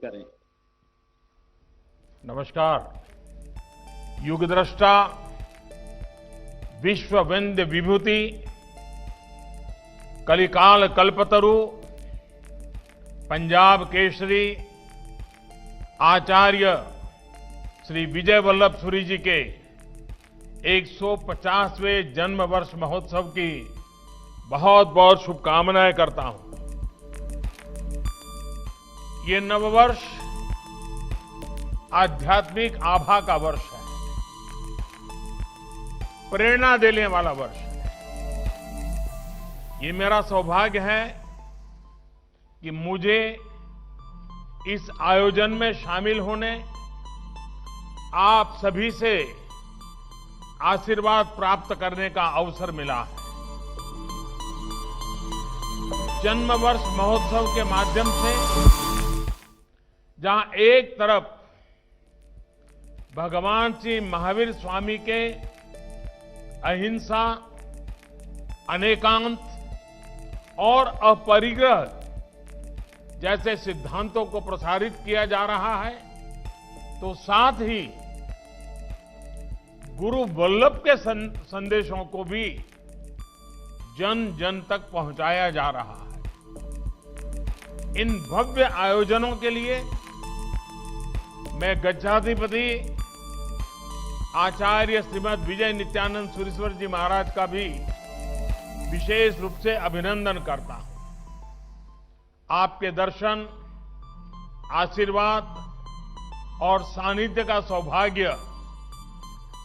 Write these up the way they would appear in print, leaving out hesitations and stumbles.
करें। नमस्कार। युगद्रष्टा, विश्व वंद्य विभूति, कलिकाल कल्पतरु, पंजाब केसरी आचार्य श्री विजय वल्लभ सूरी जी के 150वें जन्म वर्ष महोत्सव की बहुत बहुत शुभकामनाएं करता हूं। ये नववर्ष आध्यात्मिक आभा का वर्ष है, प्रेरणा देने वाला वर्ष है। ये मेरा सौभाग्य है कि मुझे इस आयोजन में शामिल होने, आप सभी से आशीर्वाद प्राप्त करने का अवसर मिला है। जन्म वर्ष महोत्सव के माध्यम से जहां एक तरफ भगवान श्री महावीर स्वामी के अहिंसा, अनेकांत और अपरिग्रह जैसे सिद्धांतों को प्रसारित किया जा रहा है, तो साथ ही गुरु वल्लभ के संदेशों को भी जन जन तक पहुंचाया जा रहा है। इन भव्य आयोजनों के लिए मैं गज्जाधिपति आचार्य श्रीमद विजय नित्यानंद सूरीश्वर जी महाराज का भी विशेष रूप से अभिनंदन करता हूं। आपके दर्शन, आशीर्वाद और सानिध्य का सौभाग्य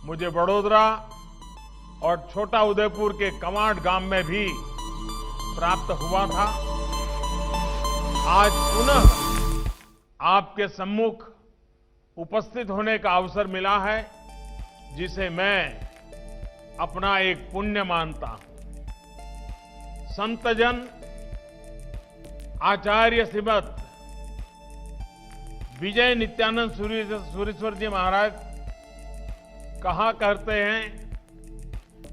मुझे वडोदरा और छोटा उदयपुर के कमांड गांव में भी प्राप्त हुआ था। आज पुनः आपके सम्मुख उपस्थित होने का अवसर मिला है, जिसे मैं अपना एक पुण्य मानता हूं। संतजन आचार्य श्रीमद विजय नित्यानंद सूरीश्वर जी महाराज कहा करते हैं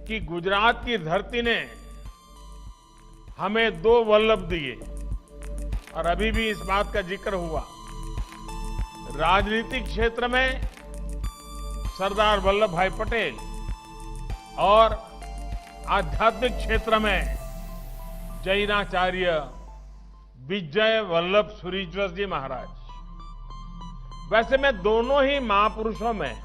कि गुजरात की धरती ने हमें 2 वल्लभ दिए, और अभी भी इस बात का जिक्र हुआ। राजनीतिक क्षेत्र में सरदार वल्लभ भाई पटेल और आध्यात्मिक क्षेत्र में जैनाचार्य विजय वल्लभ सूरीश्वर जी महाराज। वैसे मैं दोनों ही महापुरुषों में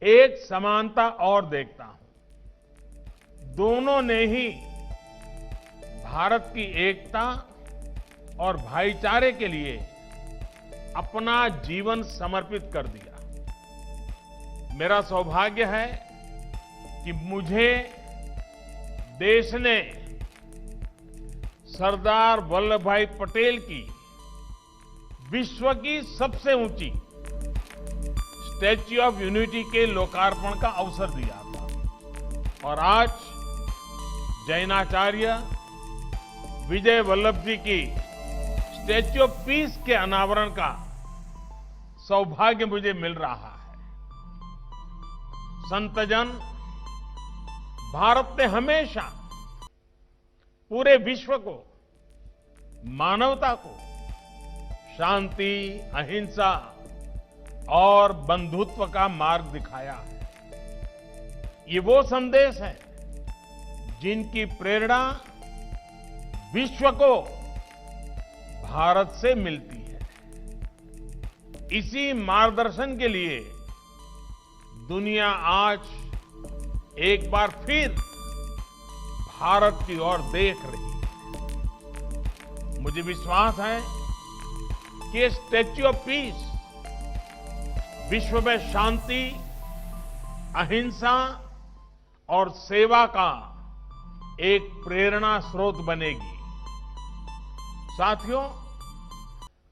एक समानता और देखता हूं। दोनों ने ही भारत की एकता और भाईचारे के लिए अपना जीवन समर्पित कर दिया। मेरा सौभाग्य है कि मुझे देश ने सरदार वल्लभ भाई पटेल की विश्व की सबसे ऊंची स्टैच्यू ऑफ यूनिटी के लोकार्पण का अवसर दिया था, और आज जैनाचार्य विजय वल्लभ जी की स्टैच्यू ऑफ पीस के अनावरण का सौभाग्य मुझे मिल रहा है। संतजन, भारत ने हमेशा पूरे विश्व को, मानवता को शांति, अहिंसा और बंधुत्व का मार्ग दिखाया है। ये वो संदेश है जिनकी प्रेरणा विश्व को भारत से मिलती है। इसी मार्गदर्शन के लिए दुनिया आज एक बार फिर भारत की ओर देख रही है। मुझे विश्वास है कि स्टैच्यू ऑफ पीस विश्व में शांति, अहिंसा और सेवा का एक प्रेरणा स्रोत बनेगी। साथियों,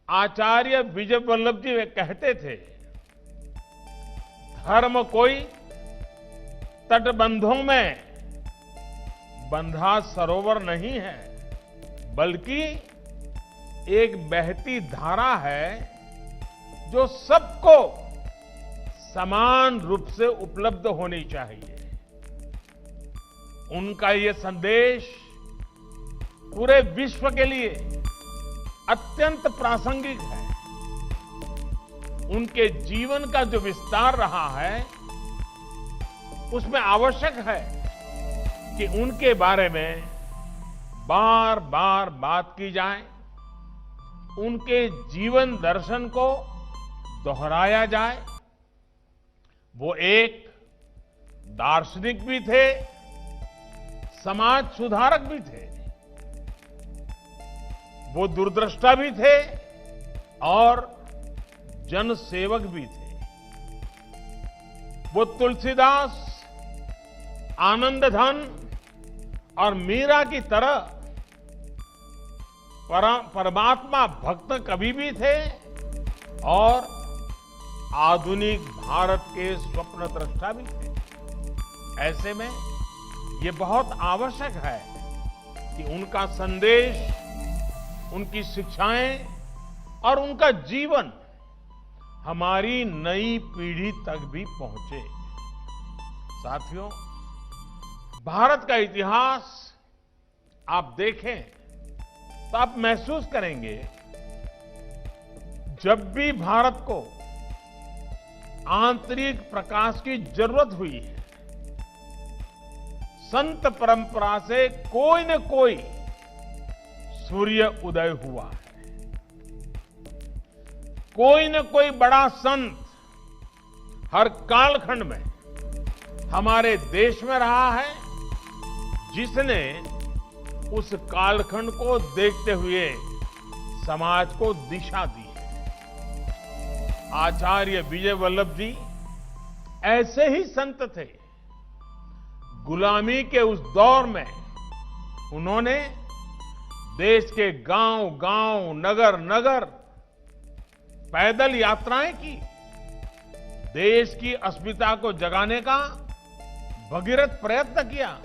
आचार्य विजय वल्लभ जी कहते थे, धर्म कोई तटबंधों में बंधा सरोवर नहीं है, बल्कि एक बहती धारा है जो सबको समान रूप से उपलब्ध होनी चाहिए। उनका ये संदेश पूरे विश्व के लिए अत्यंत प्रासंगिक है। उनके जीवन का जो विस्तार रहा है, उसमें आवश्यक है कि उनके बारे में बार बार बात की जाए, उनके जीवन दर्शन को दोहराया जाए। वो एक दार्शनिक भी थे, समाज सुधारक भी थे, वो दूरदृष्टा भी थे और जनसेवक भी थे। वो तुलसीदास, आनंदधन और मीरा की तरह परमात्मा भक्त कवि भी थे और आधुनिक भारत के स्वप्न दृष्टा भी थे। ऐसे में ये बहुत आवश्यक है कि उनका संदेश, उनकी शिक्षाएं और उनका जीवन हमारी नई पीढ़ी तक भी पहुंचे। साथियों, भारत का इतिहास आप देखें तो आप महसूस करेंगे, जब भी भारत को आंतरिक प्रकाश की जरूरत हुई है, संत परंपरा से कोई न कोई सूर्य उदय हुआ है। कोई न कोई बड़ा संत हर कालखंड में हमारे देश में रहा है, जिसने उस कालखंड को देखते हुए समाज को दिशा दी है। आचार्य विजय वल्लभ जी ऐसे ही संत थे। गुलामी के उस दौर में उन्होंने देश के गांव-गांव, नगर-नगर पैदल यात्राएं की, देश की अस्मिता को जगाने का भगीरथ प्रयत्न किया।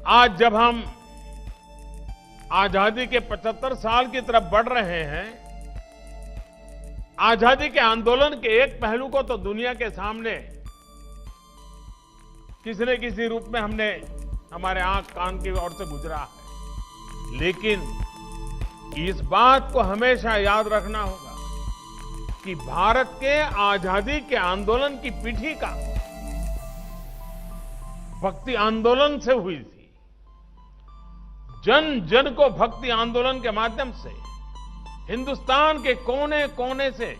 आज जब हम आजादी के 75 साल की तरफ बढ़ रहे हैं, आजादी के आंदोलन के एक पहलू को तो दुनिया के सामने किसी न किसी रूप में हमने हमारे आंख कान की ओर से गुजरा है, लेकिन इस बात को हमेशा याद रखना होगा कि भारत के आजादी के आंदोलन की पीठिका भक्ति आंदोलन से हुई थी। जन जन को भक्ति आंदोलन के माध्यम से हिंदुस्तान के कोने कोने से